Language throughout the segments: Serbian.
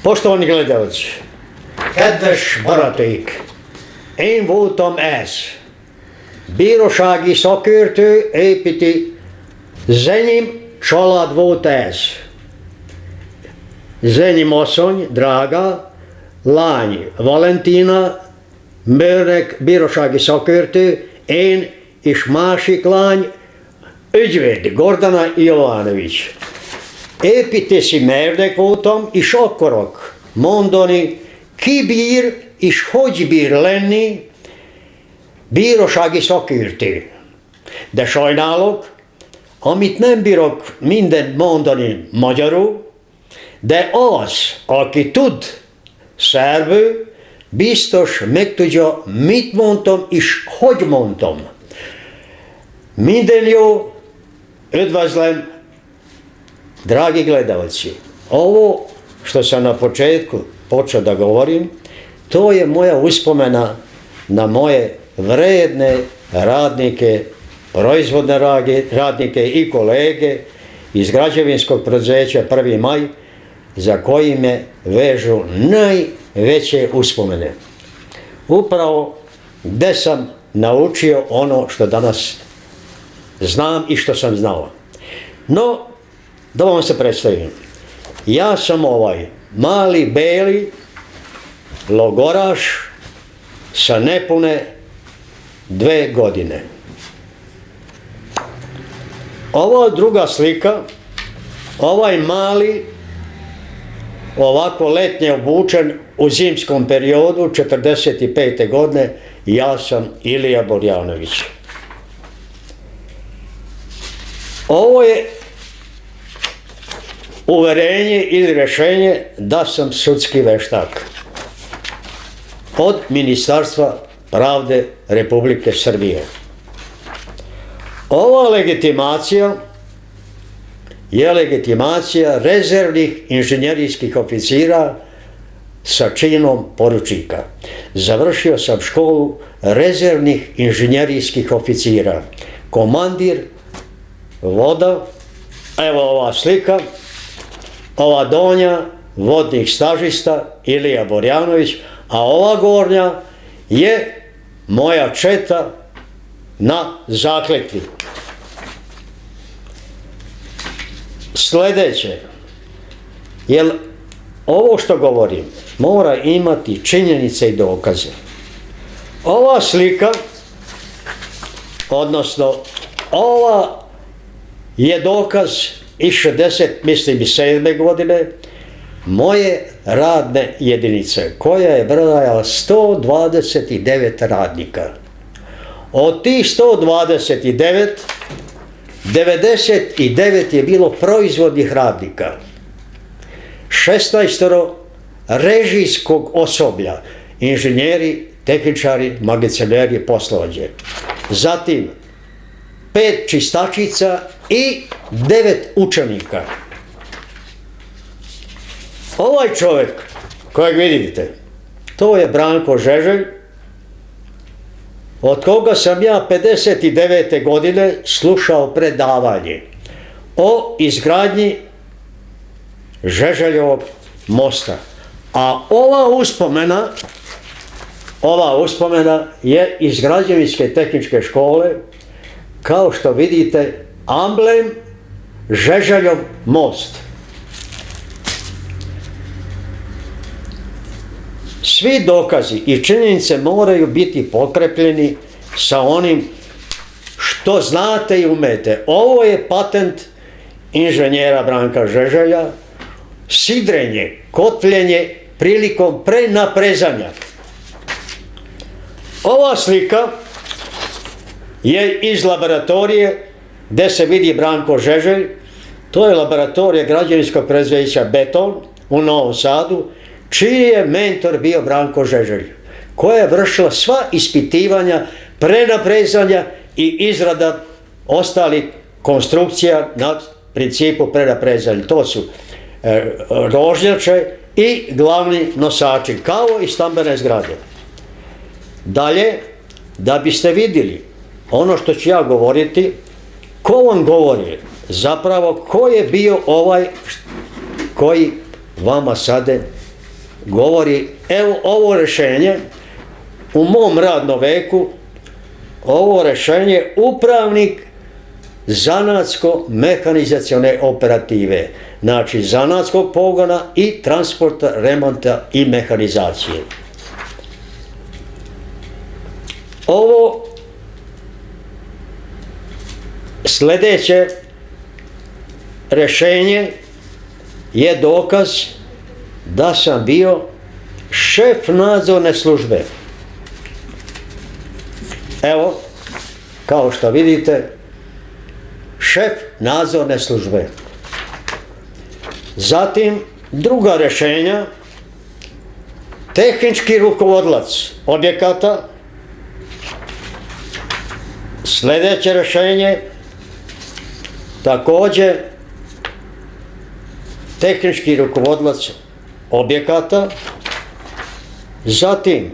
Poštovani gledalci, kedves barátaik, én voltam ez. Bírósági szakértő, építi, Zenyim család volt ez. Zenyim asszony, drága, lány Valentina, mérnök, bírósági szakértő, én és másik lány, ügyvéd, Gordana Jovanovics. Építési mérnök voltam, és akarok mondani, ki bír és hogy bír lenni bírósági szakértő. De sajnálok, amit nem bírok mindent mondani magyarul, de az, aki tud szerbül, biztos megtudja, mit mondtam és hogy mondtam. Minden jó, üdvözlem, dragi gledalci. Ovo što sam na početku počeo da govorim, to je moja uspomena na moje vredne radnike, proizvodne radnike i kolege iz građevinskog preduzeća 1. maj, za koji me vežu najveće uspomene. Upravo gde sam naučio ono što danas znam i što sam znao. No, da vam se predstavim. Ja sam ovaj mali, beli logoraš sa nepune 2 godine. Ova druga slika, ovaj mali, ovako letnje obučen u zimskom periodu, 45. godine, ja sam Ilija Borjanović. Ovo je uverenje ili rješenje da sam sudski veštak od Ministarstva pravde Republike Srbije. Ova legitimacija je legitimacija rezervnih inženjerijskih oficira sa činom poručnika. Završio sam školu rezervnih inženjerijskih oficira. Komandir, voda, evo ova slika, ova donja, vodnik stažista Ilija Borjanović, a ova gornja je moja četa na zakletvi. Sljedeće, jer ovo što govorim mora imati činjenice i dokaze. Ova slika, odnosno ova je dokaz iz 67. godine moje radne jedinice, koja je brojala 129 radnika. Od tih 129, 99 je bilo proizvodnih radnika, 16 režijskog osoblja, inženjeri, tehničari, magacineri, poslovođe. Zatim 5 čistačica i 9 učenika. Ovaj čovjek kojeg vidite, to je Branko Žeželj, od koga sam ja 59. godine slušao predavanje o izgradnji Žeželjevog mosta. A ova uspomena je iz Građevinske tehničke škole, kao što vidite, amblem Žeželjov most. Svi dokazi i činjenice moraju biti potkrepljeni sa onim što znate i umete. Ovo je patent inženjera Branka Žeželja, sidrenje, kotljenje prilikom prenaprezanja. Ova slika je iz laboratorije gde se vidi Branko Žeželj. To je laboratorija građevinskog preduzeća Beton u Novom Sadu, čiji je mentor bio Branko Žeželj, koja je vršila sva ispitivanja, prenaprezanja i izrada ostalih konstrukcija na principu prenaprezanja. To su rožnjače i glavni nosači, kao i stambene zgrade. Dalje, da biste vidjeli ono što ću ja govoriti, ko vam govori, zapravo ko je bio ovaj koji vama sada govori, evo ovo rješenje, u mom radnom veku, ovo rješenje upravnik zanatsko-mehanizacione operative, znači zanatskog pogona i transporta, remonta i mehanizacije. Ovo sljedeće rješenje je dokaz da sam bio šef nadzorne službe. Evo, kao što vidite, šef nadzorne službe. Zatim, druga rješenja, tehnički rukovodilac objekata. Sljedeće rješenje, također, tehnički rukovodilac objekata. Zatim,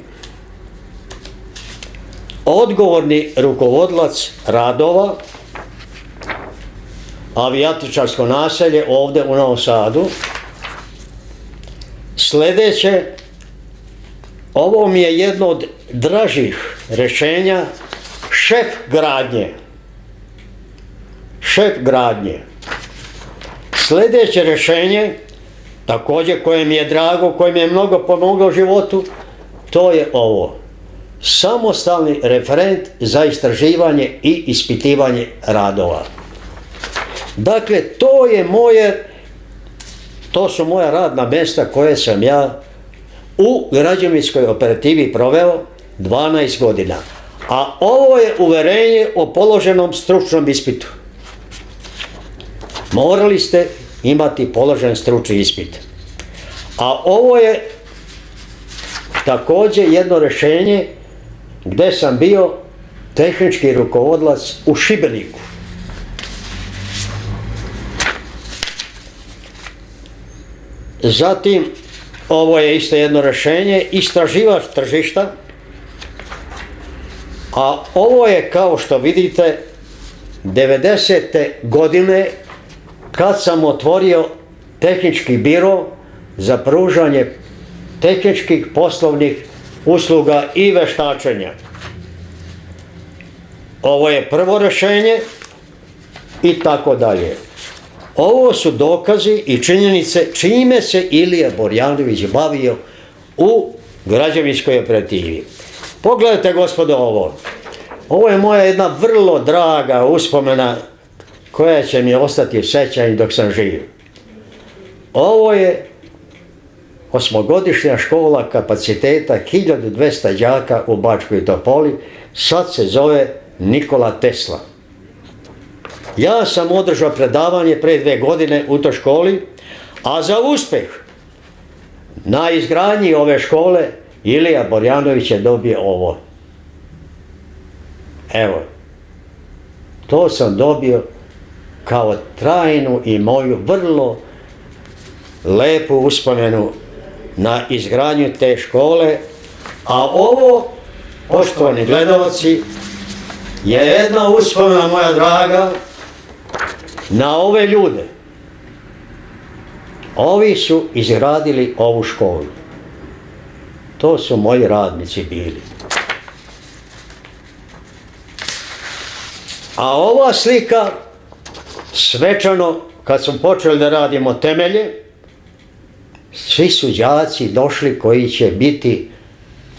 odgovorni rukovodilac radova, avijatičarsko naselje ovdje u Novom Sadu. Sljedeće, ovo mi je jedno od dražih rješenja, šef gradnje. Šef gradnje. Sljedeće rješenje, također koje mi je drago, koje mi je mnogo pomoglo u životu, to je ovo. Samostalni referent za istraživanje i ispitivanje radova. Dakle, to su moja radna mjesta koje sam ja u građevinskoj operativi proveo 12 godina. A ovo je uvjerenje o položenom stručnom ispitu. Morali ste imati položen stručni ispit. A ovo je također jedno rješenje gdje sam bio tehnički rukovodilac u Šibeniku. Zatim, ovo je isto jedno rješenje, istraživač tržišta, a ovo je, kao što vidite, 90. godine kad sam otvorio tehnički biro za pružanje tehničkih poslovnih usluga i veštačenja. Ovo je prvo rješenje i tako dalje. Ovo su dokazi i činjenice čime se Ilija Borjanović bavio u građevinskoj operativi. Pogledajte, gospodo, ovo. Ovo je moja jedna vrlo draga uspomena koja će mi ostati u sjećanju dok sam živ. Ovo je osmogodišnja škola kapaciteta 1200 đaka u Bačkoj Topoli, sad se zove Nikola Tesla. Ja sam održao predavanje pre 2 godine u toj školi, a za uspjeh na izgradnji ove škole Ilija Borjanović je dobio ovo. Evo, to sam dobio kao trajnu i moju vrlo lepu uspomenu na izgradnju te škole, a ovo, poštovani gledalci, je jedna uspomena, moja draga, na ove ljude. Ovi su izgradili ovu školu. To su moji radnici bili. A ova slika, svečano, kad smo počeli da radimo temelje, svi su đaci došli koji će biti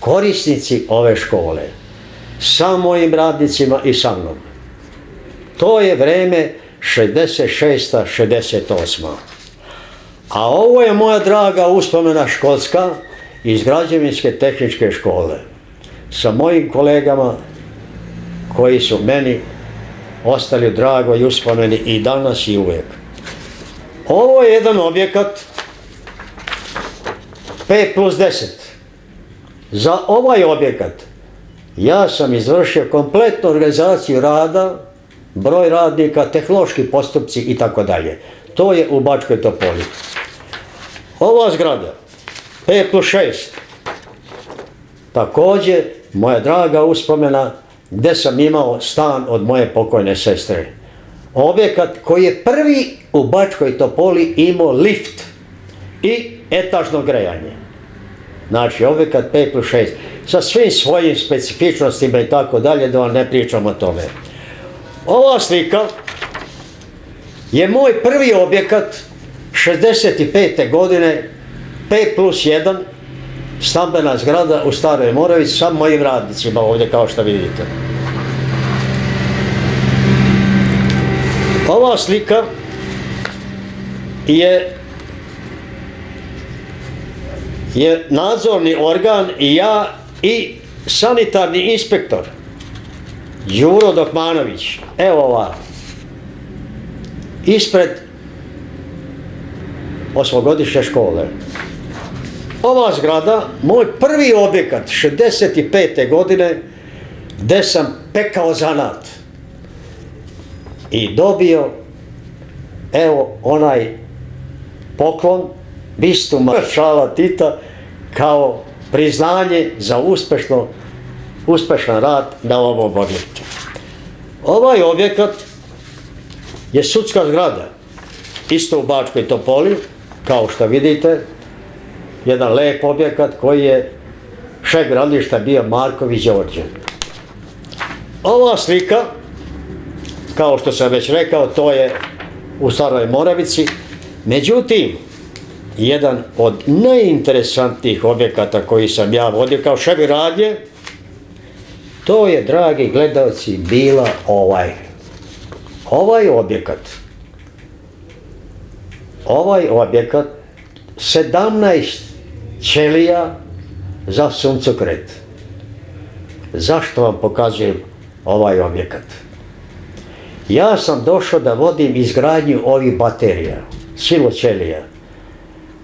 korisnici ove škole. Sa mojim radnicima i sa mnom. To je vreme 66. 68. A ovo je moja draga uspomena školska iz građevinske tehničke škole. Sa mojim kolegama koji su meni ostali u dragoj uspomeni i danas i uvijek. Ovo je jedan objekat 5+10. Za ovaj objekat ja sam izvršio kompletnu organizaciju rada, broj radnika, tehnološki postupci i tako dalje. To je u Bačkoj Topoli. Ova zgrada 5+6. Također moja draga uspomena gdje sam imao stan od moje pokojne sestre. Objekat koji je prvi u Bačkoj Topoli imao lift i etažno grejanje. Znači, objekat 5+6, sa svim svojim specifičnostima i tako dalje, da vam ne pričam o tome. Ova slika je moj prvi objekat 65. godine, 5+1, stambena zgrada u Staroj Moravici sa mojim radnicima ovdje, kao što vidite. Ova slika je nadzorni organ i ja i sanitarni inspektor Đuro Dokmanović. Evo ova, ispred osmogodišnje škole. Ova zgrada, moj prvi objekat 65. godine, gdje sam pekao zanat i dobio, evo, onaj poklon, bistu maršala Tita, kao priznanje za uspešan rad na ovom objektu. Ovaj objekat je sudska zgrada, isto u Bačkoj Topoli, kao što vidite, jedan lep objekat koji je šef gradilišta bio Marković Đorđe. Ova slika, kao što sam već rekao, to je u Staroj Moravici, međutim, jedan od najinteresantnijih objekata koji sam ja vodio kao šef radnje, to je, dragi gledalci, bila ovaj objekat. Ovaj objekat, 17 ćelija za suncokret. Zašto vam pokazujem ovaj objekat? Ja sam došao da vodim izgradnju ovih baterija, siloćelija.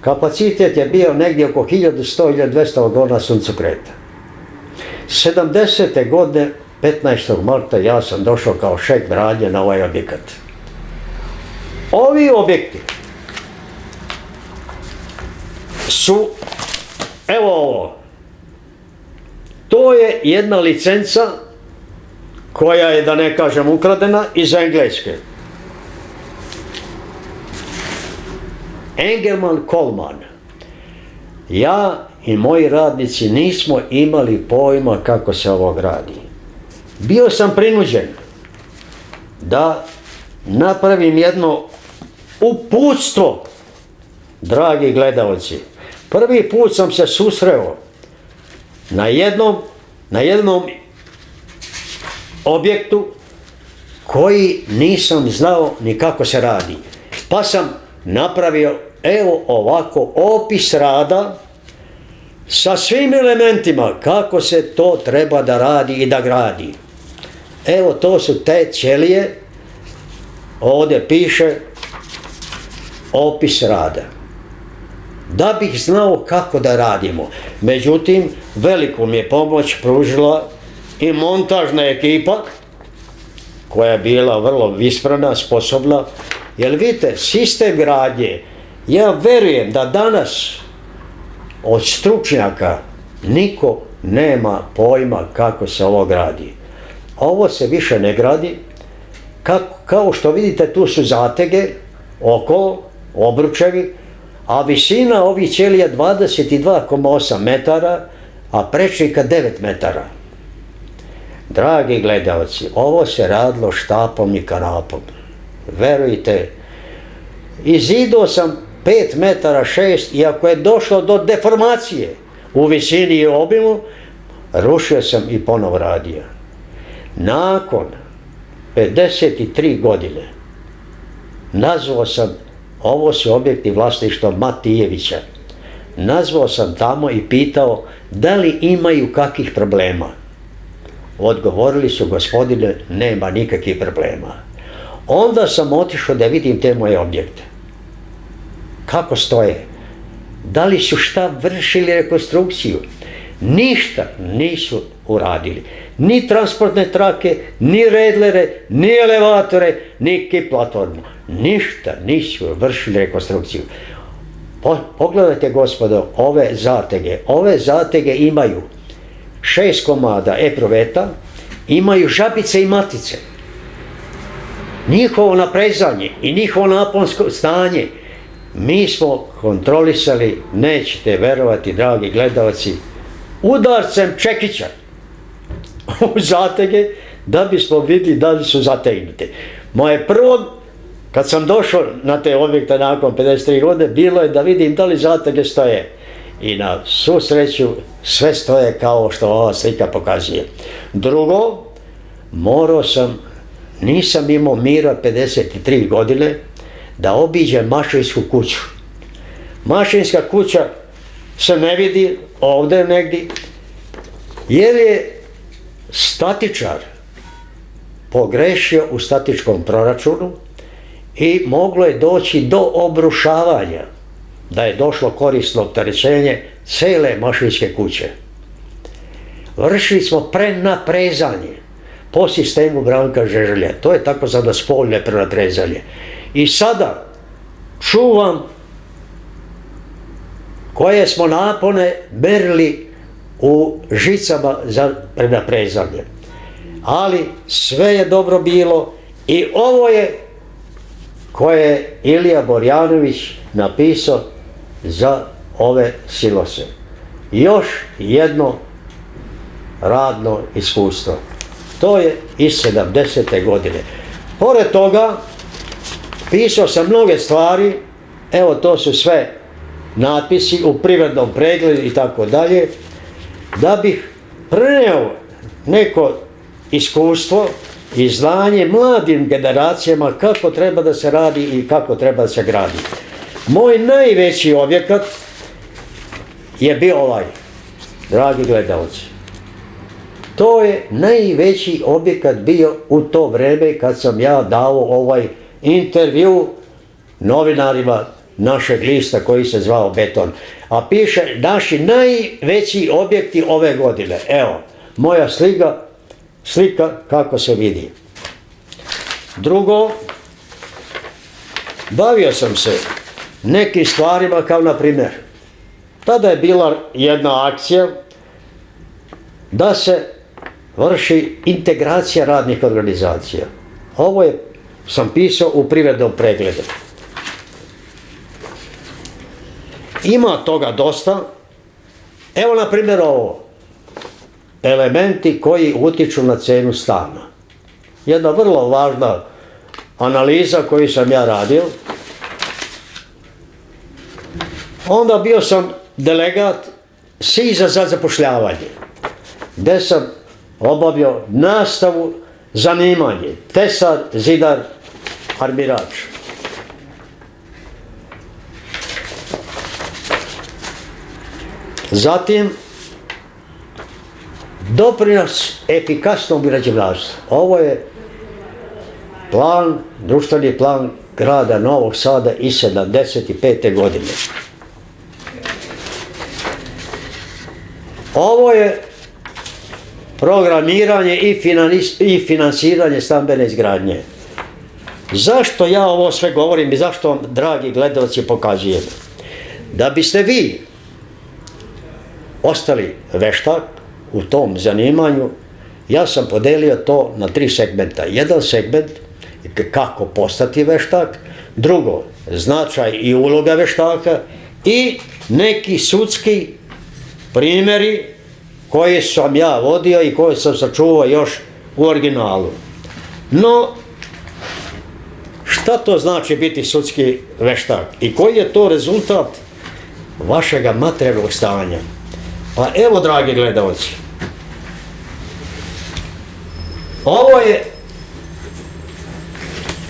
Kapacitet je bio negdje oko 1100-1200 vagona suncokreta. 70. godine, 15. marta, ja sam došao kao šef radnje na ovaj objekat. Ovi objekti su, evo ovo, to je jedna licenca koja je, da ne kažem, ukradena iz Engleske. Engelman Coleman. Ja i moji radnici nismo imali pojma kako se ovo gradi. Bio sam prinuđen da napravim jedno uputstvo, dragi gledalci. Prvi put sam se susreo na jednom objektu koji nisam znao ni kako se radi. Pa sam napravio, evo ovako, opis rada sa svim elementima kako se to treba da radi i da gradi. Evo, to su te ćelije, ovdje piše opis rada. Da bih znao kako da radimo. Međutim, veliku mi je pomoć pružila i montažna ekipa, koja je bila vrlo visprana, sposobna. Jer vidite, sistem gradnje, ja verujem da danas od stručnjaka niko nema pojma kako se ovo gradi. Ovo se više ne gradi. Kao što vidite, tu su zatege, okolo, obručevi, a visina ovih ćelija 22,8 metara, a prečnika 9 metara. Dragi gledalci, ovo se radilo štapom i kanapom. Verujte, izidao sam 5 metara 6, i ako je došlo do deformacije u visini i obimu, rušio sam i ponovo radio. Nakon 53 godine nazvao sam, ovo su objekti vlasništva Matijevića, nazvao sam tamo i pitao da li imaju kakvih problema. Odgovorili su: gospodine, nema nikakvih problema. Onda sam otišao da vidim te moje objekte. Kako stoje? Da li su šta vršili rekonstrukciju? Ništa nisu uradili. Ni transportne trake, ni redlere, ni elevatore, ni kip platformu. Ništa nisu vršili rekonstrukciju. Pogledajte, gospodo, ove zatege. Ove zatege imaju 6 komada epruveta, imaju žabice i matice. Njihovo naprezanje i njihovo naponsko stanje mi smo kontrolisali, nećete verovati, dragi gledalci, udarcem čekića u zatege, da bismo vidjeli da li su zategnute. Moje prvo, kad sam došao na te objekte nakon 53 godine, bilo je da vidim da li zatege stoje. I na svu sreću sve stoje kao što ova slika pokazuje. Drugo, nisam imao mira 53 godine da obiđem mašinsku kuću. Mašinska kuća se ne vidi ovdje negdje, jer je statičar pogrešio u statičkom proračunu i moglo je doći do obrušavanja, da je došlo korisno opterećenje cele mašinske kuće. Vršili smo prenaprezanje po sistemu Branka Žeželja. To je takozvano spoljne prenaprezanje. I sada čuvam koje smo napone merili u žicama za prenaprezanje. Ali sve je dobro bilo i ovo je koje je Ilija Borjanović napisao za ove silose. Još jedno radno iskustvo. To je iz 70. godine. Pored toga, pisao sam mnoge stvari, evo to su sve natpisi u privrednom pregledu i tako dalje, da bih preneo neko iskustvo i znanje mladim generacijama kako treba da se radi i kako treba da se gradi. Moj najveći objekat je bio ovaj, dragi gledalci. To je najveći objekat bio u to vreme kad sam ja dao ovaj intervju novinarima našeg lista koji se zvao Beton. A piše naši najveći objekti ove godine. Evo, moja slika kako se vidi. Drugo, bavio sam se nekim stvarima kao na primjer, tada je bila jedna akcija da se vrši integracija radnih organizacija. Ovo sam pisao u privrednom pregledu. Ima toga dosta. Evo na primjer ovo. Elementi koji utiču na cenu stana. Jedna vrlo važna analiza koju sam ja radio. Onda bio sam delegat SIZ-a za zapošljavanje, gdje sam obavio nastavu zanimanje tesar, zidar, armirač. Zatim, doprinos efikasnom građevinarstvu. Ovo je društveni plan grada Novog Sada iz 75. godine. Ovo je programiranje i finansiranje stambene izgradnje. Zašto ja ovo sve govorim i zašto vam, dragi gledalci, pokazujem? Da biste vi ostali veštak u tom zanimanju, ja sam podelio to na 3 segmenta. Jedan segment, kako postati veštak, drugo, značaj i uloga veštaka i neki sudski primjeri koje sam ja vodio i koje sam sačuvao još u originalu. No, šta to znači biti sudski veštak i koji je to rezultat vašega materijalnog stanja? Pa evo, dragi gledalci, ovo je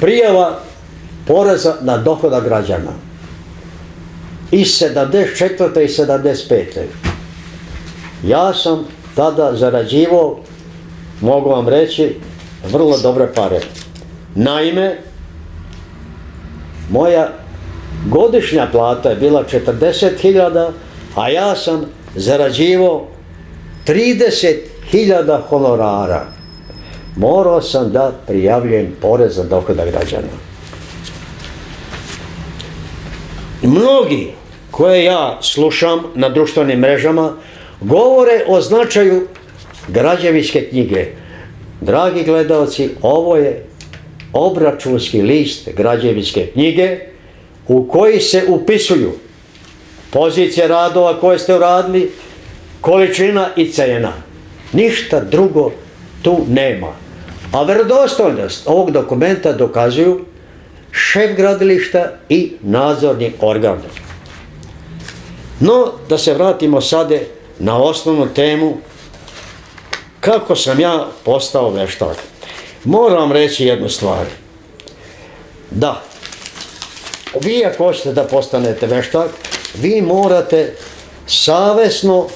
prijava poreza na dohodak građana iz 74. i 75. Ja sam tada zarađivao, mogu vam reći, vrlo dobre pare. Naime, moja godišnja plata je bila 40.000, a ja sam zarađivao 30.000 honorara. Morao sam da prijavljujem porez na dohodak građana. Mnogi koje ja slušam na društvenim mrežama govore o značaju građevinske knjige. Dragi gledalci, ovo je obračunski list građevinske knjige u koji se upisuju pozicije radova koje ste uradili, količina i cena. Ništa drugo tu nema. A vjerodostojnost ovog dokumenta dokazuju šef gradilišta i nadzorni organ. No, da se vratimo sada na osnovnu temu, kako sam ja postao veštak. Moram reći jednu stvar. Da, vi ako hoćete da postanete veštak, vi morate savjesno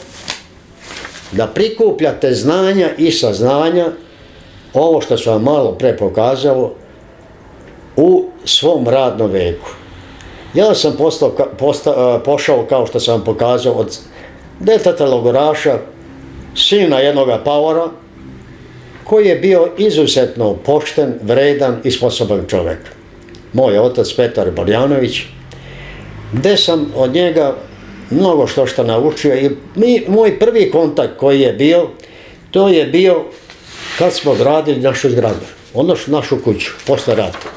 da prikupljate znanja i saznanja, ovo što sam vam malo pre pokazao, u svom radnom veku. Ja sam pošao, kao što sam vam pokazao, od deteta logoraša, sina jednoga paora, koji je bio izuzetno pošten, vredan i sposoban čovjek. Moj otac Petar Borjanović, gdje sam od njega mnogo što naučio i moj prvi kontakt koji je bio, to je bio kad smo gradili našu zgradu, odnosno našu kuću, posle rata.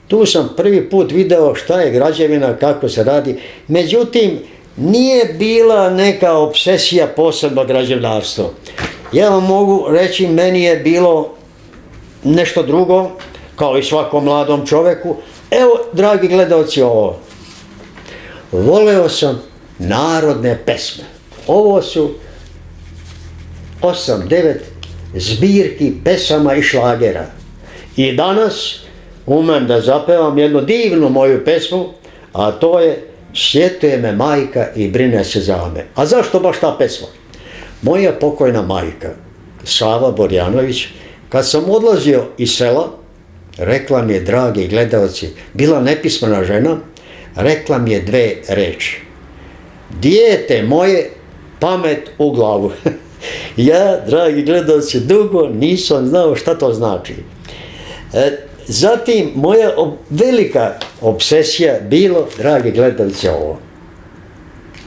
Tu sam prvi put video šta je građevina, kako se radi, međutim, nije bila neka obsesija posebno građevinarstvo. Ja vam mogu reći, meni je bilo nešto drugo, kao i svakom mladom čovjeku. Evo, dragi gledalci, ovo. Voleo sam narodne pesme. Ovo su 8-9 zbirki pesama i šlagera. I danas umem da zapevam jednu divnu moju pesmu, a to je Sjetuje me majka i brine se za me. A zašto baš ta pesma? Moja pokojna majka, Sava Borjanović, kad sam odlazio iz sela, rekla mi je, dragi gledalci, bila nepismena žena, rekla mi je dve reči. Dijete moje, pamet u glavu. Ja, dragi gledalci, dugo nisam znao šta to znači. Zatim, moja velika obsesija bilo, dragi gledalci, ovo.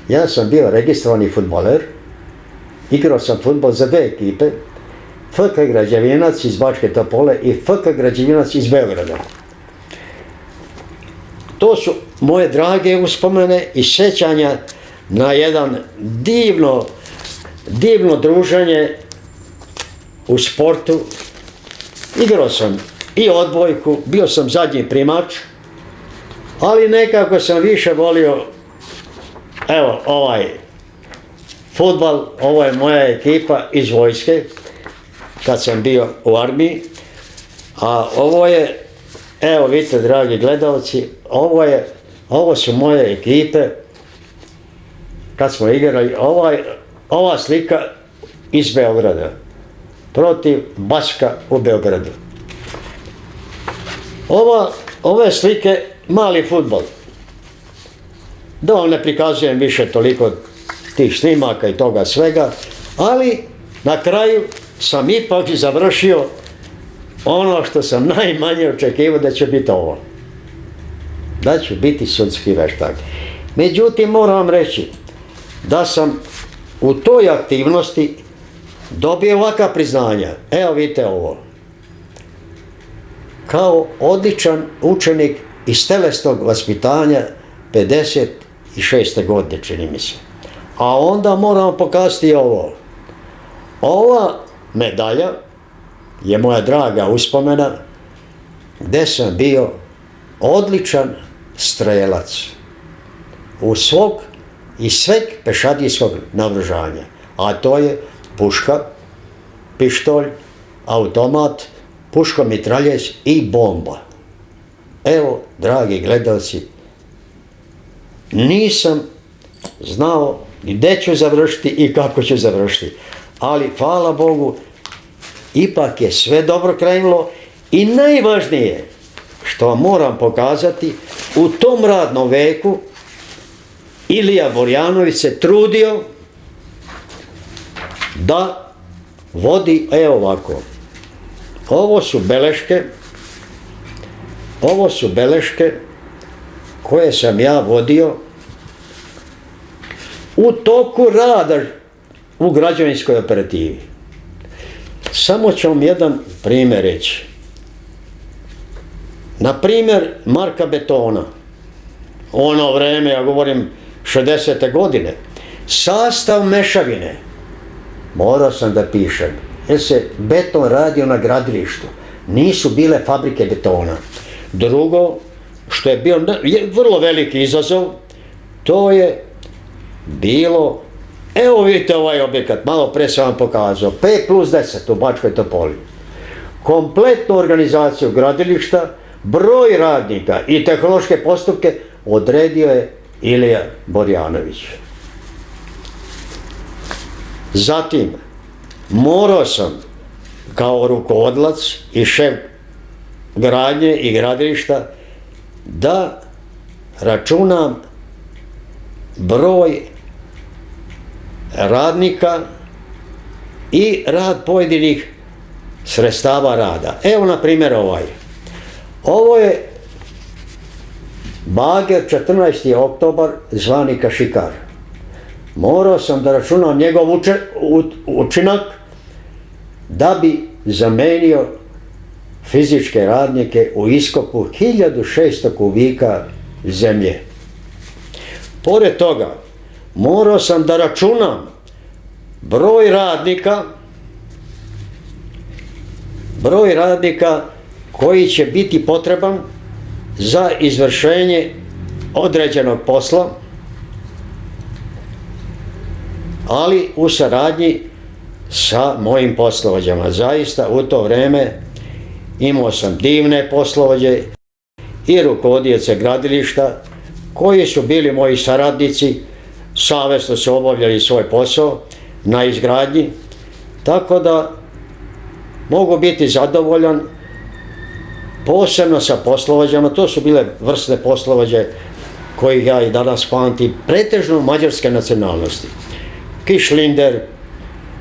Ja sam bio registrovani fudbaler, igrao sam fudbal za dve ekipe, FK Građevinac iz Bačke Topole i FK Građevinac iz Beograda. To su moje drage uspomene i sjećanja na jedan divno druženje u sportu. Igrao sam i odbojku, bio sam zadnji primač, ali nekako sam više volio, evo, ovaj fudbal, ovo je moja ekipa iz vojske, kad sam bio u armiji, a ovo je, evo vidite, dragi gledalci, ovo su moje ekipe, kad smo igrali, ova slika iz Beograda, protiv Baska u Beogradu. Ove slike, mali fudbal. Da vam ne prikazujem više toliko tih snimaka i toga svega, ali na kraju sam ipak završio ono što sam najmanje očekivao, da će biti ovo. Da ću biti sudski veštak. Međutim, moram vam reći da sam u toj aktivnosti dobio ovakva priznanja. Evo vidite ovo. Kao odličan učenik iz telesnog vaspitanja 56. godine, čini mi se. A onda moram pokazati ovo. Ova medalja je moja draga uspomena gdje sam bio odličan strelac u svog i sveg pešadijskog naoružanja. A to je puška, pištolj, automat, puško-mitraljez i bomba. Evo, dragi gledalci, nisam znao gdje ću završiti i kako ću završiti. Ali, hvala Bogu, ipak je sve dobro krenulo i najvažnije što vam moram pokazati, u tom radnom veku Ilija Borjanović se trudio da vodi, evo ovako, ovo su beleške koje sam ja vodio u toku rada u građevinskoj operativi. Samo ću vam jedan primjer reći. Na primjer, marka betona. ono vreme, ja govorim 60. godine, sastav mešavine, morao sam da pišem, jer se beton radio na gradilištu, nisu bile fabrike betona. Drugo, što je bio vrlo veliki izazov, to je bilo, evo vidite ovaj objekat, malo pre sam vam pokazao, 5+10 u Bačkoj Topoli. Kompletnu organizaciju gradilišta, broj radnika i tehnološke postupke odredio je Ilija Borjanović. Zatim, morao sam kao rukovodilac i šef gradnje i gradilišta da računam broj radnika i rad pojedinih sredstava rada. Evo na primjer ovaj. Ovo je bager 14. oktobar zvani Kašikar. Morao sam da računam njegov učinak da bi zamenio fizičke radnike u iskopu 1600 kubika zemlje. Pored toga, morao sam da računam broj radnika koji će biti potreban za izvršenje određenog posla, ali u saradnji sa mojim poslovođama. Zaista u to vreme imao sam divne poslovođe i rukovodioce gradilišta koji su bili moji saradnici, savesno su obavljali svoj posao na izgradnji, tako da mogu biti zadovoljan posebno sa poslovođama. To su bile vrste poslovođe kojih ja i danas pamtim, pretežno mađarske nacionalnosti. Kišlinder,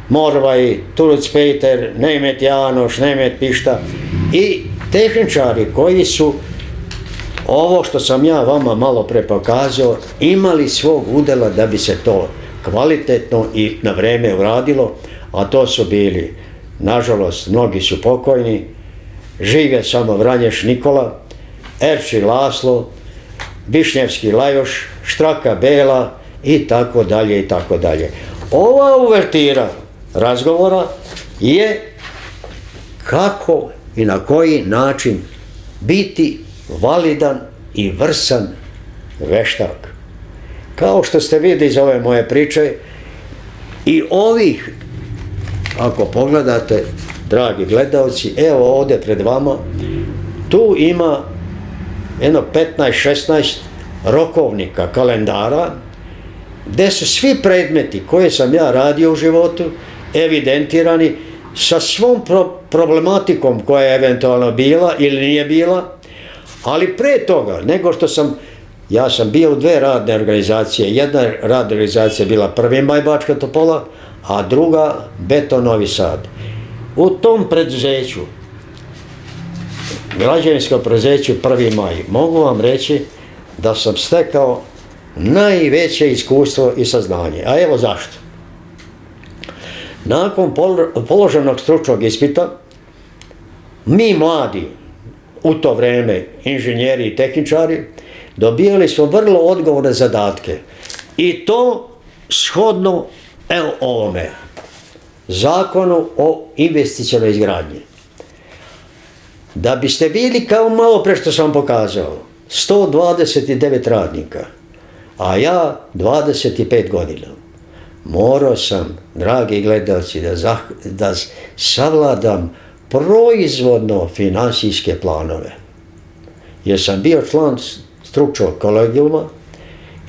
Morvaj, Turuc Peter, Nemet Janoš, Nemet Pišta i tehničari koji su, ovo što sam ja vama malo pre pokazao, imali svog udela da bi se to kvalitetno i na vreme uradilo, a to su bili, nažalost, mnogi su pokojni, živ je samo Vranješ Nikola, Erči Laslo, Višnjevski Lajoš, Štraka Bela i tako dalje i tako dalje. Ova uvertira razgovora je kako i na koji način biti validan i vrsan veštak. Kao što ste vidjeli iz ove moje priče i ovih, ako pogledate, dragi gledalci, evo ovdje pred vama, tu ima jedno 15-16 rokovnika, kalendara, gdje su svi predmeti koje sam ja radio u životu evidentirani sa svom problematikom koja je eventualno bila ili nije bila, ali pre toga, nego što ja sam bio u dve radne organizacije. Jedna radna organizacija je bila Prvi maj Bačka Topola, a druga Beton Novi Sad. U tom preduzeću, građevinskom preduzeću Prvi maj, mogu vam reći da sam stekao najveće iskustvo i saznanje. A evo zašto. Nakon položenog stručnog ispita, mi mladi, u to vreme inženjeri i tehničari, dobijali smo vrlo odgovorne zadatke. I to shodno evo ovome, Zakonu o investicionoj izgradnji. Da biste vidjeli kao malo pre što sam pokazao, 129 radnika, a ja 25 godina. Morao sam, dragi gledalci, da savladam proizvodno finansijske planove. Jer sam bio član stručnog kolegijuma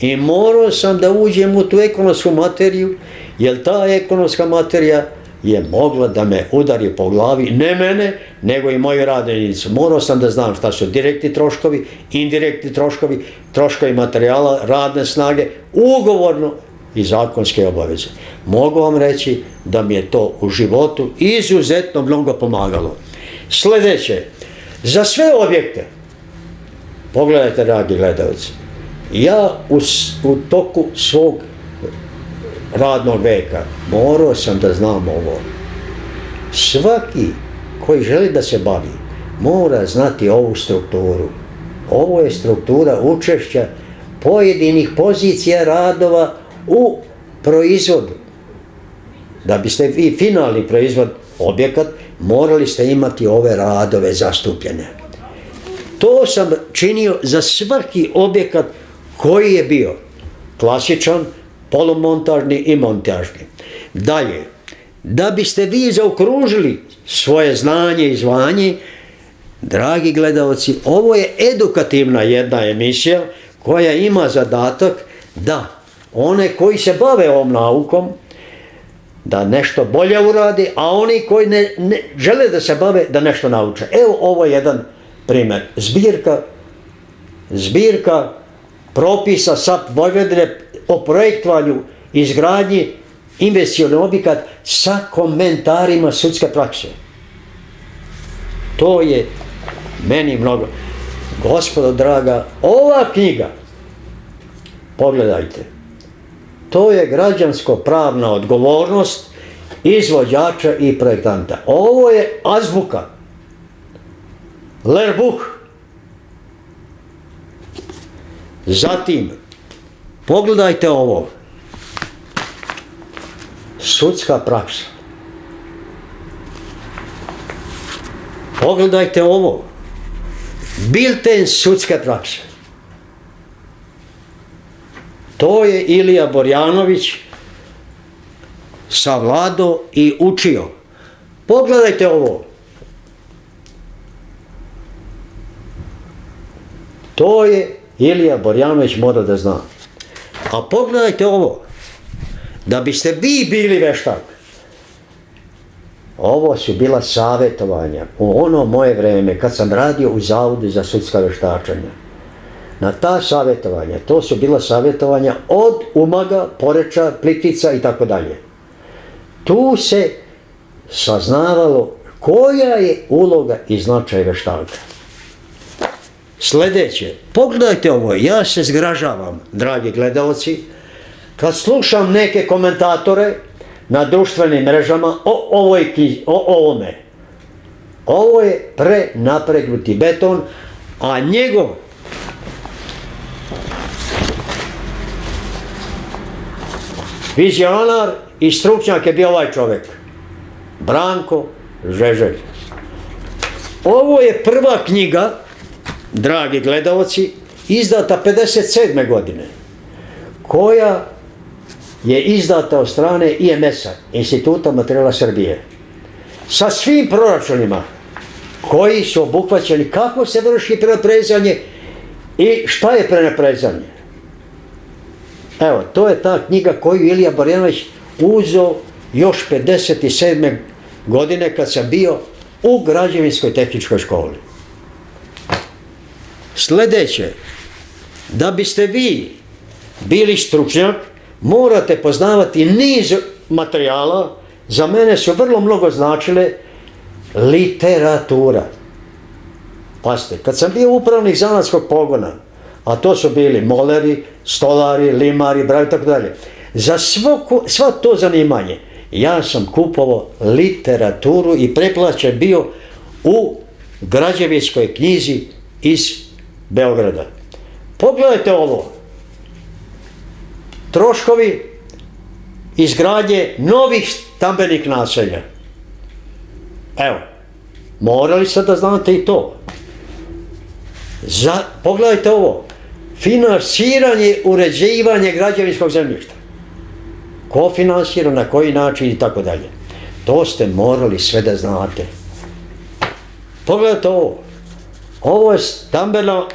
i morao sam da uđem u tu ekonomsku materiju, jer ta ekonomska materija je mogla da me udari po glavi, ne mene, nego i moju radnu jedinicu. Morao sam da znam šta su direktni troškovi, indirektni troškovi, troškovi materijala, radne snage, ugovorno i zakonske obaveze. Mogu vam reći da mi je to u životu izuzetno mnogo pomagalo. Sljedeće, za sve objekte, pogledajte, dragi gledalci, ja u toku svog radnog veka morao sam da znam ovo. Svaki koji želi da se bavi mora znati ovu strukturu. Ovo je struktura učešća pojedinih pozicija radova u proizvodu. Da biste vi finalni proizvod, objekat, morali ste imati ove radove zastupljene. To sam činio za svaki objekat koji je bio klasičan, polumontažni i montažni. Dalje, da biste vi zaokružili svoje znanje i zvanje, dragi gledalci, ovo je edukativna jedna emisija koja ima zadatak da one koji se bave ovom naukom, da nešto bolje uradi, a oni koji ne žele da se bave, da nešto nauče. Evo, ovo je jedan primjer. Zbirka propisa SAP Vojvodine o projektovanju, izgradnji investicionih objekata sa komentarima sudske prakse. To je meni mnogo. Gospodo draga, ova knjiga, pogledajte, to je građansko-pravna odgovornost izvođača i projektanta. Ovo je azbuka, Lehrbuch. Zatim, pogledajte ovo, sudska praksa. Pogledajte ovo, bilten sudske prakse. To je Ilija Borjanović savladao i učio. Pogledajte ovo. To je Ilija Borjanović mora da zna. A pogledajte ovo. Da biste vi bili veštak. Ovo su bila savjetovanja u ono moje vreme kad sam radio u Zavodu za sudska veštačenja. Na ta savjetovanja, to su bila savjetovanja od Umaga, Poreča, Plitvica i tako dalje. Tu se saznavalo koja je uloga i značaj veštaka. Sljedeće, pogledajte ovo, ja se zgražavam, dragi gledalci, kad slušam neke komentatore na društvenim mrežama o ovome. Ovo je prenapregnuti beton, a njegov vizionar i stručnjak je bio ovaj čovjek, Branko Žeželj. Ovo je prva knjiga, dragi gledalci, izdata 57. godine, koja je izdata od strane IMS-a, Instituta materijala Srbije, sa svim proračunima koji su obuhvaćeni kako se vrši prenaprezanje i šta je prenaprezanje. Evo, to je ta knjiga koju Ilija Borjanović uzeo još 57. godine kad sam bio u građevinskoj tehničkoj školi. Sljedeće, da biste vi bili stručnjak, morate poznavati niz materijala. Za mene su vrlo mnogo značile literatura. Pazite, kad sam bio upravnik zanatskog pogona, a to su bili moleri, stolari, limari, bravi, tako dalje, za sva to zanimanje ja sam kupovao literaturu i preplaćen bio u građevinskoj knjizi iz Beograda. Pogledajte ovo. Troškovi izgradnje novih stambenih naselja. Evo, morali ste da znate i to. Pogledajte ovo. Finansiranje, uređivanje građevinskog zemljišta. Ko finansira, na koji način i tako dalje. To ste morali sve da znate. Pogledajte ovo. Ovo je stambena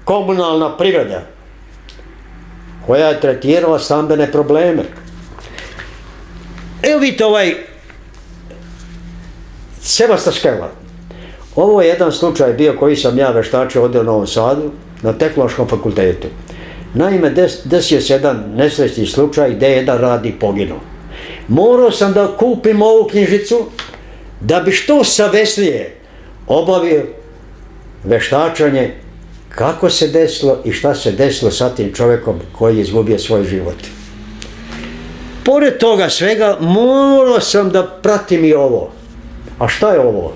komunalna privreda koja je tretirala stambene probleme. Evo vidite ovaj Sebasta Skela. Ovo je jedan slučaj bio koji sam ja veštačio ovdje u Novom Sadu na Tehnološkom fakultetu. Naime, desio se jedan nesrećni slučaj gdje je jedan radnik poginuo. Morao sam da kupim ovu knjižicu da bi što savesnije obavio veštačanje kako se desilo i šta se desilo sa tim čovjekom koji je izgubio svoj život. Pored toga svega, morao sam da pratim i ovo. A šta je ovo?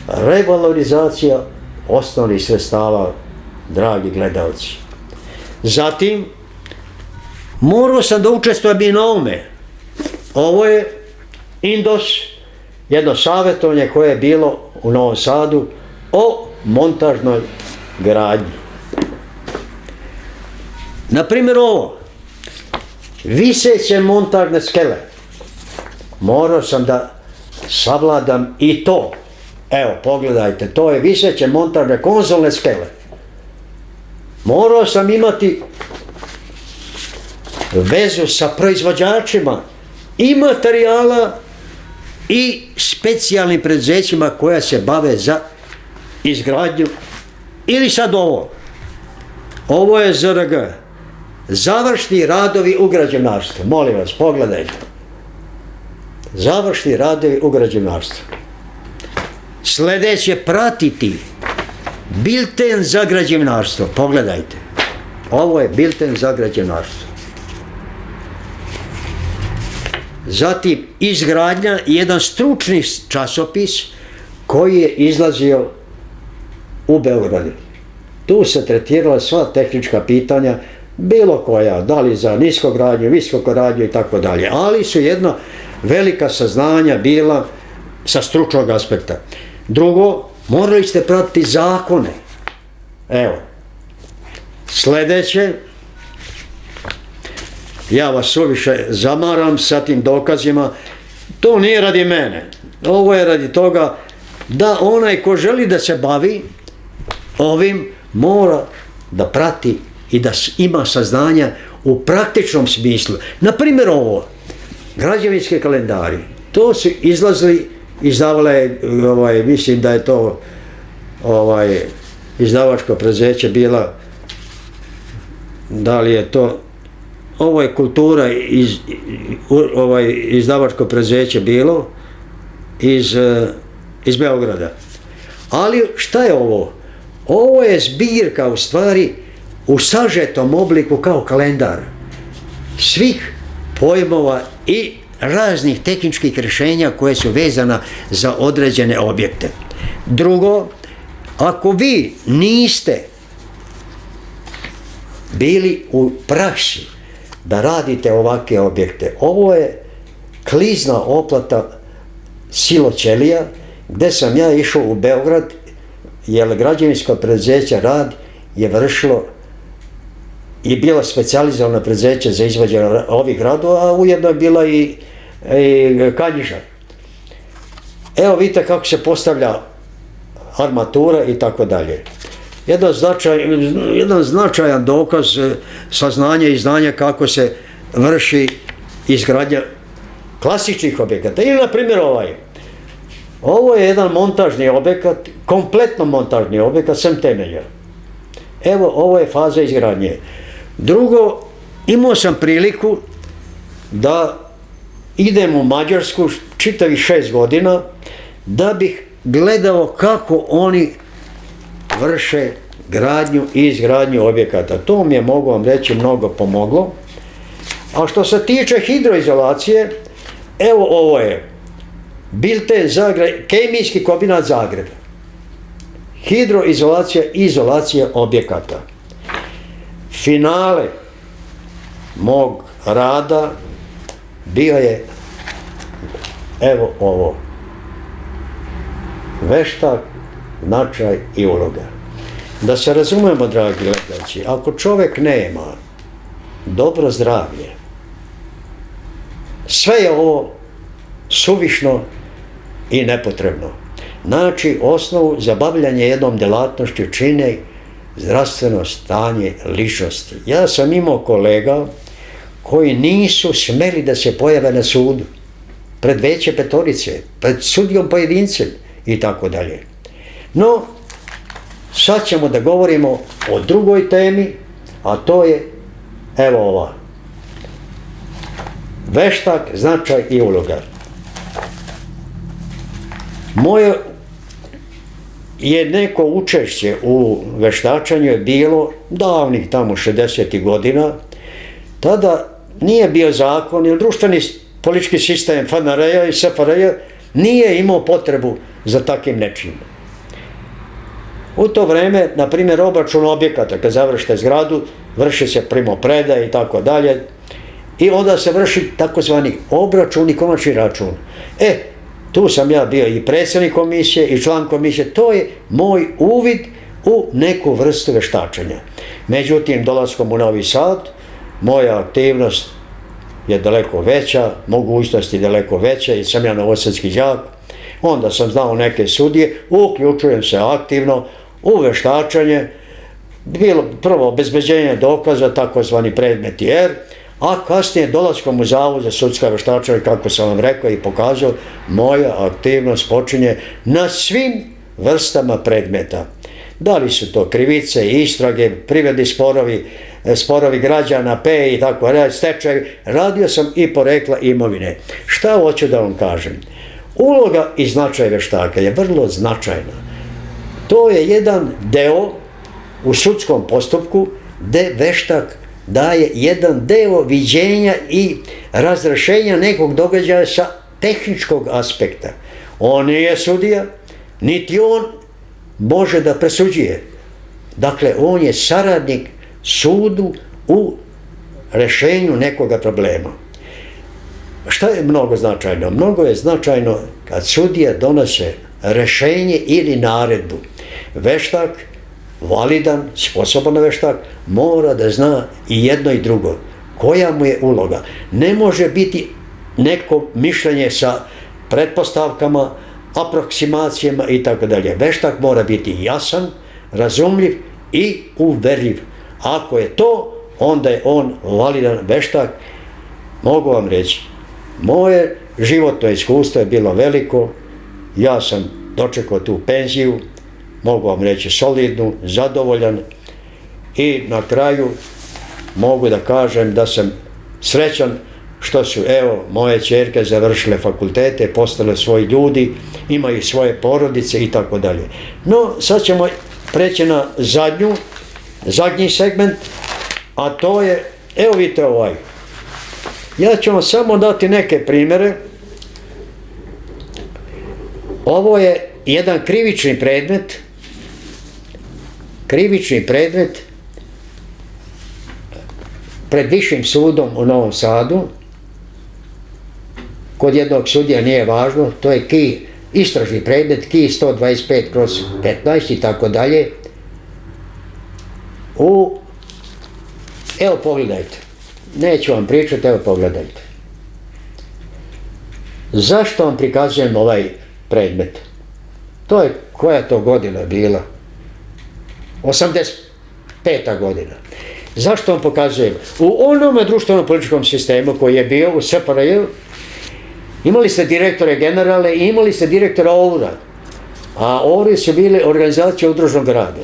Revalorizacija osnovnih sredstava, dragi gledalci. Zatim, morao sam da učestvujem i na ovome. Ovo je Indos, jedno savjetovanje koje je bilo u Novom Sadu o montažnoj gradnji. Naprimjer ovo, viseće montažne skele. Morao sam da savladam i to. Evo, pogledajte, to je viseće montažne konzolne skele. Morao sam imati vezu sa proizvođačima i materijala i specijalnim preduzećima koja se bave za izgradnju. Ili sad ovo. Ovo je ZRG. Završni radovi u građevinarstvu. Molim vas, pogledajte. Završni radovi u građevinarstvu. Sljedeće, pratiti bilten za građevinarstvo. Pogledajte. Ovo je bilten za građevinarstvo. Zatim, izgradnja, jedan stručni časopis koji je izlazio u Beogradu. Tu se tretirala sva tehnička pitanja, bilo koja, da li za niskogradnju, visokogradnju i tako dalje. Ali su jedna velika saznanja bila sa stručnog aspekta. Drugo, morali ste pratiti zakone. Evo. Sljedeće, ja vas suviše zamaram sa tim dokazima, to nije radi mene. Ovo je radi toga da onaj ko želi da se bavi ovim mora da prati i da ima saznanja u praktičnom smislu. Naprimjer ovo, građevinski kalendari, to su izlazili, izdavala je, mislim da je to izdavačko preduzeće bila, da li je to, ovo je Kultura, izdavačko preduzeće bilo iz Beograda. Ali šta je ovo? Ovo je zbirka u stvari u sažetom obliku kao kalendar svih pojmova i raznih tehničkih rješenja koje su vezana za određene objekte. Drugo, ako vi niste bili u praksi da radite ovakve objekte, ovo je klizna oplata Siloćelija, gdje sam ja išao u Beograd, jer građevinsko preduzeće Rad je vršilo i bilo specijalizovano preduzeće za izvođenje ovih radova, a ujedno je bila i Kanjiža. Evo vidite kako se postavlja armatura i tako dalje. Jedan značajan dokaz saznanja i znanja kako se vrši izgradnja klasičnih objekata. Ili na primjer ovaj. Ovo je jedan montažni objekat, kompletno montažni objekat, sem temelja. Evo, ovo je faza izgradnje. Drugo, imao sam priliku da idem u Mađarsku čitavih 6 godina da bih gledao kako oni vrše gradnju i izgradnju objekata. To mi je, mogu vam reći, mnogo pomoglo. A što se tiče hidroizolacije, evo ovo je bilten kemijski kombinat Zagreb. Hidroizolacija i izolacija objekata. Finale mog rada bio je evo ovo. Veštak, značaj i uloga. Da se razumemo, dragi gledalci, ako čovjek nema dobro zdravlje, sve je ovo suvišno i nepotrebno. Znači, osnovu za bavljanje jednom djelatnošću čine zdravstveno stanje ličnosti. Ja sam imao kolega koji nisu smeli da se pojave na sudu, pred veće petorice, pred sudijom pojedincem i tako dalje. No, sad ćemo da govorimo o drugoj temi, a to je, evo ova. Veštak, značaj i uloga. Moje je neko učešće u veštačanju je bilo davnih tamo 60. godina. Tada nije bio zakon, jer društveni politički sistem FNR-a i SFRJ nije imao potrebu za takvim nečim. U to vreme, na primjer, obračun objekata, kad završite zgradu, vrši se primopredaja i tako dalje. I onda se vrši takozvani obračun i konačni račun. Tu sam ja bio i predsjednik komisije i član komisije, to je moj uvid u neku vrstu veštačenja. Međutim, dolaskom u Novi Sad, moja aktivnost je daleko veća, mogućnosti daleko veće, jer sam ja novosadski đak, onda sam znao neke sudije, uključujem se aktivno u veštačenje, bilo prvo obezbeđenje dokaza, takozvani predmet R, a kasnije dolaskom u Zavod za sudska veštačenja, kako sam vam rekao i pokazao, moja aktivnost počinje na svim vrstama predmeta. Da li su to krivice, istrage, privredni sporovi građana, i tako dalje, stečaj, radio sam i porekla imovine. Šta hoću da vam kažem? Uloga i značaj veštaka je vrlo značajna. To je jedan deo u sudskom postupku gde veštak daje jedan deo viđenja i razrešenja nekog događaja sa tehničkog aspekta. On nije sudija, niti on može da presuđuje. Dakle, on je saradnik sudu u rešenju nekoga problema. Šta je mnogo značajno? Mnogo je značajno kad sudija donose rešenje ili naredbu. Veštak, validan, sposoban veštak, mora da zna i jedno i drugo. Koja mu je uloga? Ne može biti neko mišljenje sa pretpostavkama, aproksimacijama i tako dalje. Veštak mora biti jasan, razumljiv i uverljiv. Ako je to, onda je on validan veštak. Mogu vam reći, moje životno iskustvo je bilo veliko, ja sam dočekao tu penziju, mogu vam reći solidnu, zadovoljan i na kraju mogu da kažem da sam srećan što su, moje ćerke završile fakultete, postale svoji ljudi, imaju svoje porodice i tako dalje. No, sad ćemo preći na zadnji segment, a to je, vidite ovaj. Ja ću vam samo dati neke primjere. Ovo je jedan krivični predmet pred Višim sudom u Novom Sadu. Kod jednog sudija nije važno, to je istražni predmet, KI 125/15 i tako dalje. Evo pogledajte, neću vam pričati, evo pogledajte. Zašto vam prikazujem ovaj predmet? To je, koja to godina bila? 85. godina. Zašto vam pokazujem? U onome društveno-političkom sistemu koji je bio u SFRJ, imali ste direktore generale i imali ste direktora OUR-a, a OUR-i su bili organizacije udružnog rada.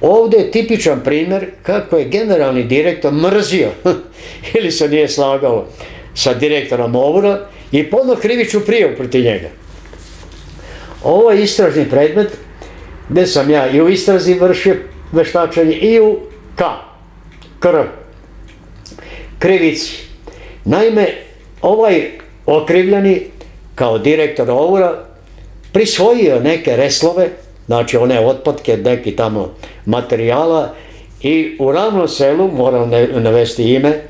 Ovdje je tipičan primjer kako je generalni direktor mrzio ili se nije slagao sa direktorom OUR-a i podneo krivičnu prijavu protiv njega. Ovo je istražni predmet gdje sam ja i u istrazi vršio veštačenje i u krivici. Naime, ovaj okrivljeni kao direktor OUR-a prisvojio neke reslove, znači one otpadke, neki tamo materijala i u Ravnom Selu, moram navesti ime,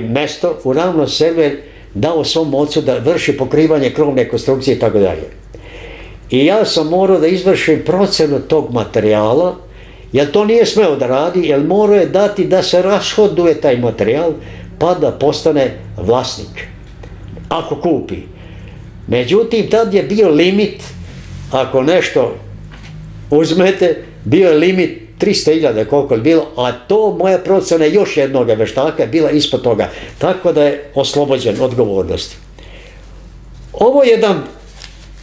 mesto, u Ravnom Selu je dao svom ocu da vrši pokrivanje krovne konstrukcije i tako dalje. I ja sam morao da izvršim procenu tog materijala, jer to nije smeo da radi, jer morao je dati da se rashoduje taj materijal, pa da postane vlasnik, ako kupi. Međutim, tad je bio limit, ako nešto uzmete, bio je limit 300.000, koliko je bilo, a to moja procena još jednog veštaka je bila ispod toga, tako da je oslobođen odgovornosti. Ovo je jedan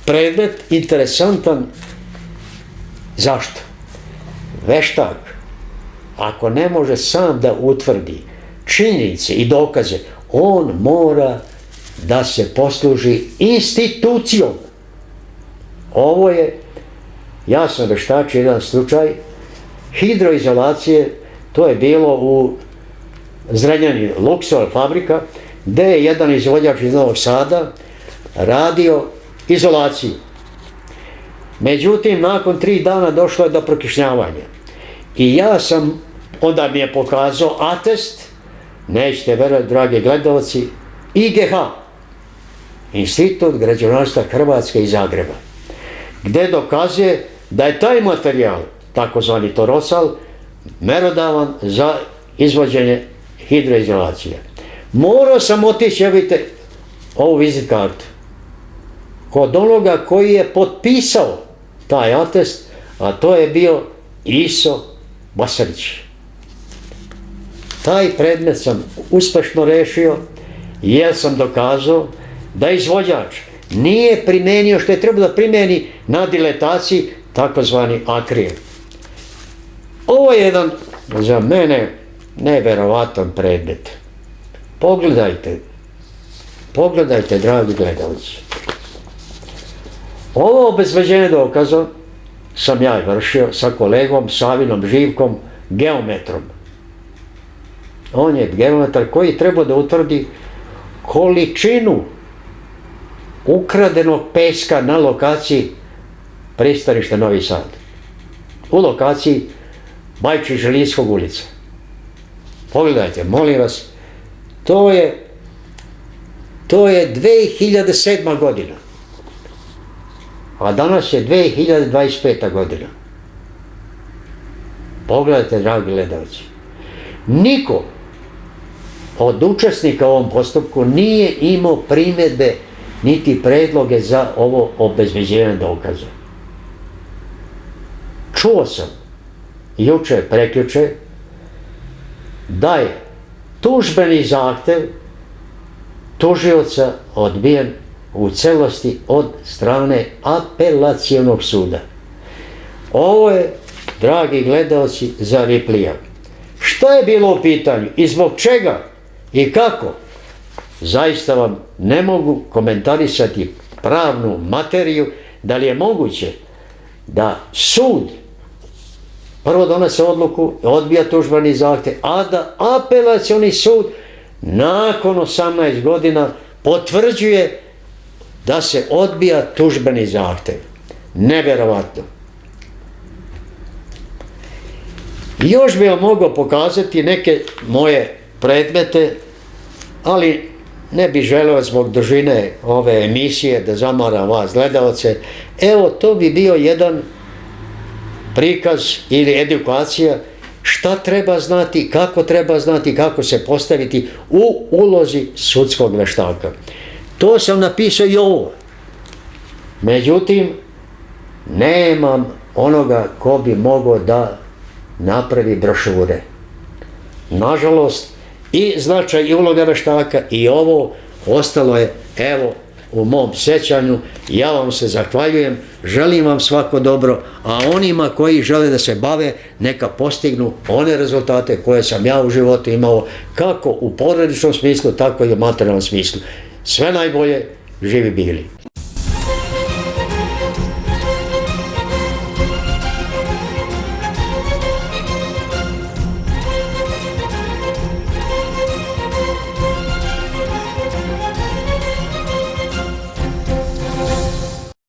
predmet interesantan. Zašto? Veštak, ako ne može sam da utvrdi činjenice i dokaze, on mora da se posluži institucijom. Ovo je, ja sam veštačio jedan slučaj hidroizolacije, to je bilo u Zrenjaninu, Luxor fabrika, gde je jedan izvođač iz Novog Sada radio izolaciju. Međutim, nakon 3 dana došlo je do prokišnjavanja. I ja sam onda mi je pokazao atest, nećete verovati, dragi gledalci, IGH, Institut građevinarstva Hrvatske iz Zagreba, gdje dokazuje da je taj materijal, takozvani torosal, merodavan za izvođenje hidroizolacije. Morao sam otići, evo vidite, ovu vizit kartu, kod onoga koji je potpisao taj atest, a to je bio Iso Basarić. Taj predmet sam uspješno rešio jer sam dokazao da izvođač nije primenio što je trebalo da primeni na diletaciji, takozvani akril. Ovo je jedan za mene neverovatan predmet. Pogledajte, dragi gledalci. Ovo obezbeđenje dokaza sam ja vršio sa kolegom Savinom Živkom, geometrom. On je geometar koji treba da utvrdi količinu ukradenog peska na lokaciji pristaništa Novi Sad. U lokaciji Bajčić-Želinskog ulica. Pogledajte, molim vas, to je 2007. godina. A danas je 2025. godina. Pogledajte, dragi gledalci. Niko od učesnika u ovom postupku nije imao primjedbe niti predloge za ovo obezbeđenje dokaza. Čuo sam juče, prekjuče, da je tužbeni zahtev tužioca odbijen u celosti od strane apelacionog suda. Ovo je, dragi gledalci, za Riplija. Šta je bilo u pitanju i zbog čega i kako? Zaista vam ne mogu komentarisati pravnu materiju, da li je moguće da sud prvo donese odluku, odbija tužbeni zahtjev, a da apelacioni sud nakon 18 godina potvrđuje da se odbija tužbeni zahtjev. Nevjerovatno. Još bih vam mogao pokazati neke moje predmete, ali ne bih želeo zbog dužine ove emisije da zamaram vas gledalce. Evo, to bi bio jedan prikaz ili edukacija šta treba znati, kako se postaviti u ulozi sudskog veštaka. To sam napisao i ovo. Međutim, nemam onoga ko bi mogao da napravi brošure. Nažalost, i značaj i uloga veštaka i ovo ostalo je, evo, u mom sećanju. Ja vam se zahvaljujem, želim vam svako dobro, a onima koji žele da se bave, neka postignu one rezultate koje sam ja u životu imao, kako u porodičnom smislu, tako i u materijalnom smislu. Sve najbolje, živi bili.